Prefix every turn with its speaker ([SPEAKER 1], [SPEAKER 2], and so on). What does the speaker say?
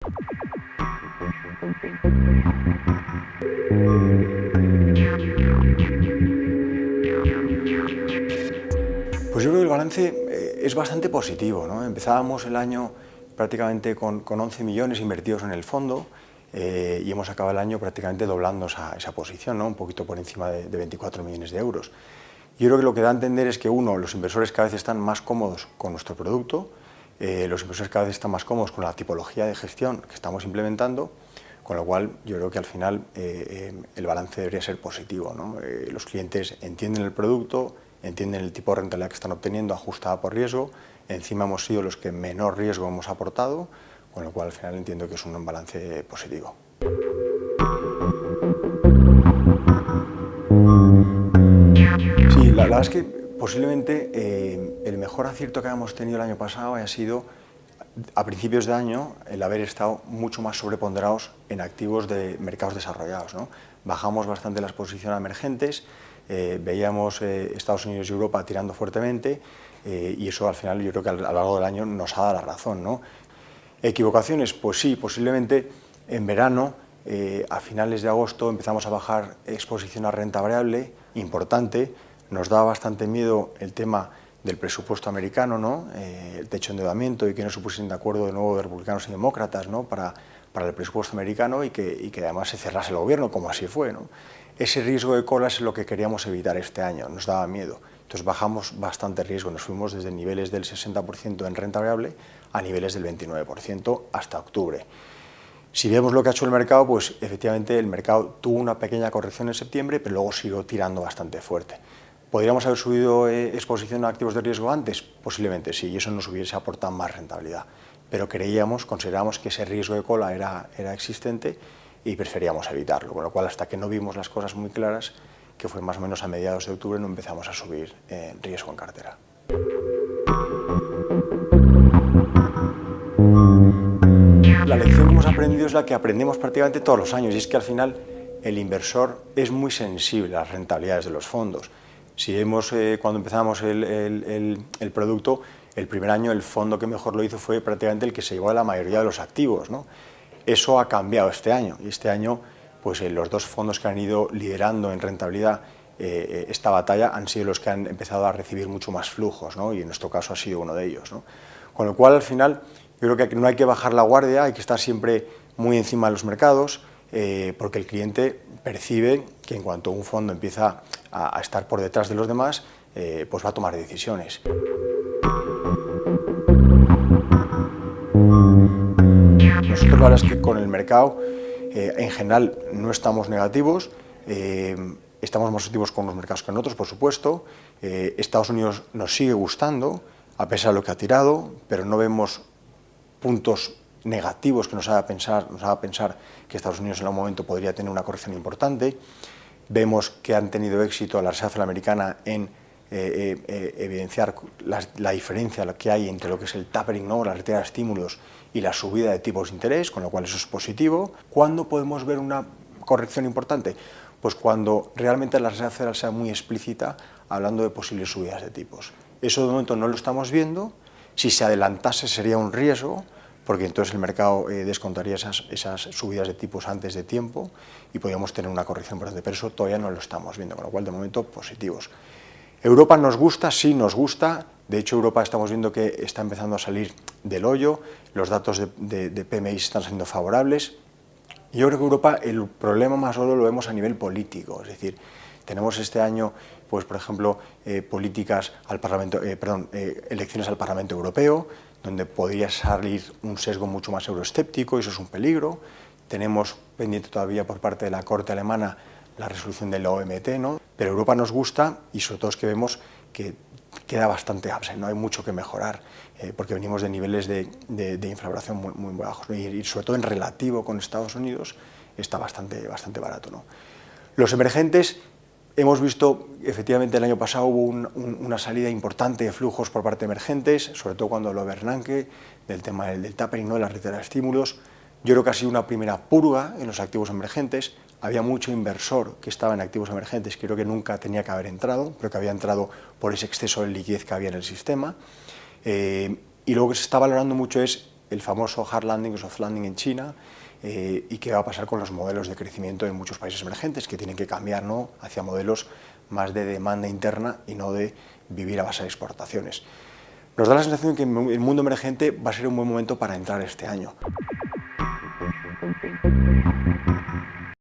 [SPEAKER 1] Pues yo creo que el balance es bastante positivo, ¿no? Empezábamos el año prácticamente con 11 millones invertidos en el fondo y hemos acabado el año prácticamente doblando esa posición, ¿no? Un poquito por encima de 24 millones de euros. Yo creo que lo que da a entender es que, uno, los inversores cada vez están más cómodos con nuestro producto, los inversores cada vez están más cómodos con la tipología de gestión que estamos implementando, con lo cual yo creo que al final el balance debería ser positivo, ¿no? Los clientes entienden el producto, entienden el tipo de rentabilidad que están obteniendo ajustada por riesgo, encima hemos sido los que menor riesgo hemos aportado, con lo cual al final entiendo que es un balance positivo. Sí, la verdad es que posiblemente el mejor acierto que hemos tenido el año pasado haya sido a principios de año el haber estado mucho más sobreponderados en activos de mercados desarrollados, ¿no? Bajamos bastante la exposición a emergentes, veíamos Estados Unidos y Europa tirando fuertemente y eso al final yo creo que a lo largo del año nos ha dado la razón, ¿no? ¿Equivocaciones? Pues sí, posiblemente en verano, a finales de agosto, empezamos a bajar exposición a renta variable, importante, nos daba bastante miedo el tema del presupuesto americano, ¿no? El techo de endeudamiento y que no se pusiesen de acuerdo de nuevo de republicanos y demócratas, ¿no? para el presupuesto americano y que además se cerrase el gobierno, como así fue, ¿no? Ese riesgo de cola es lo que queríamos evitar este año, nos daba miedo. Entonces bajamos bastante riesgo, nos fuimos desde niveles del 60% en renta variable a niveles del 29% hasta octubre. Si vemos lo que ha hecho el mercado, pues efectivamente el mercado tuvo una pequeña corrección en septiembre, pero luego siguió tirando bastante fuerte. ¿Podríamos haber subido exposición a activos de riesgo antes? Posiblemente sí, y eso nos hubiese aportado más rentabilidad. Pero considerábamos que ese riesgo de cola era existente y preferíamos evitarlo, con lo cual hasta que no vimos las cosas muy claras, que fue más o menos a mediados de octubre, no empezamos a subir riesgo en cartera. La lección que hemos aprendido es la que aprendemos prácticamente todos los años, y es que al final el inversor es muy sensible a las rentabilidades de los fondos. Si vemos cuando empezamos el producto, el primer año el fondo que mejor lo hizo fue prácticamente el que se llevó a la mayoría de los activos, ¿no? Eso ha cambiado este año, y este año pues, los dos fondos que han ido liderando en rentabilidad esta batalla han sido los que han empezado a recibir mucho más flujos, ¿no? Y en nuestro caso ha sido uno de ellos, ¿no? Con lo cual, al final, yo creo que no hay que bajar la guardia, hay que estar siempre muy encima de los mercados, porque el cliente percibe que en cuanto un fondo empieza a estar por detrás de los demás, pues va a tomar decisiones. Nosotros la verdad es que con el mercado en general no estamos negativos, estamos más positivos con los mercados que con otros, por supuesto. Estados Unidos nos sigue gustando, a pesar de lo que ha tirado, pero no vemos puntos negativos que nos haga pensar que Estados Unidos en algún momento podría tener una corrección importante. Vemos que han tenido éxito la Reserva Federal Americana en evidenciar la diferencia que hay entre lo que es el tapering, ¿no? La retirada de estímulos y la subida de tipos de interés, con lo cual eso es positivo. ¿Cuándo podemos ver una corrección importante? Pues cuando realmente la Reserva Federal sea muy explícita hablando de posibles subidas de tipos. Eso de momento no lo estamos viendo. Si se adelantase sería un riesgo, porque entonces el mercado descontaría esas subidas de tipos antes de tiempo y podríamos tener una corrección importante, pero eso todavía no lo estamos viendo, con lo cual de momento positivos. ¿Europa nos gusta? Sí, nos gusta. De hecho, Europa estamos viendo que está empezando a salir del hoyo, los datos de PMI están siendo favorables. Yo creo que Europa el problema más gordo lo vemos a nivel político, es decir, tenemos este año, pues, por ejemplo, elecciones al Parlamento Europeo, donde podría salir un sesgo mucho más euroescéptico, y eso es un peligro. Tenemos pendiente todavía por parte de la Corte alemana la resolución de la OMT, ¿no? Pero Europa nos gusta y sobre todo es que vemos que queda bastante absent, no hay mucho que mejorar, porque venimos de niveles de inflación muy bajos, ¿no? Y sobre todo en relativo con Estados Unidos está bastante barato, ¿no? Los emergentes, hemos visto, efectivamente el año pasado hubo una salida importante de flujos por parte de emergentes, sobre todo cuando lo Bernanke, del tema del tapering, ¿no? De la retirada de estímulos. Yo creo que ha sido una primera purga en los activos emergentes. Había mucho inversor que estaba en activos emergentes, creo que nunca tenía que haber entrado, creo que había entrado por ese exceso de liquidez que había en el sistema. Y luego que se está valorando mucho es el famoso hard landing o soft landing en China, y qué va a pasar con los modelos de crecimiento en muchos países emergentes, que tienen que cambiar, ¿no?, hacia modelos más de demanda interna y no de vivir a base de exportaciones. Nos da la sensación de que el mundo emergente va a ser un buen momento para entrar este año.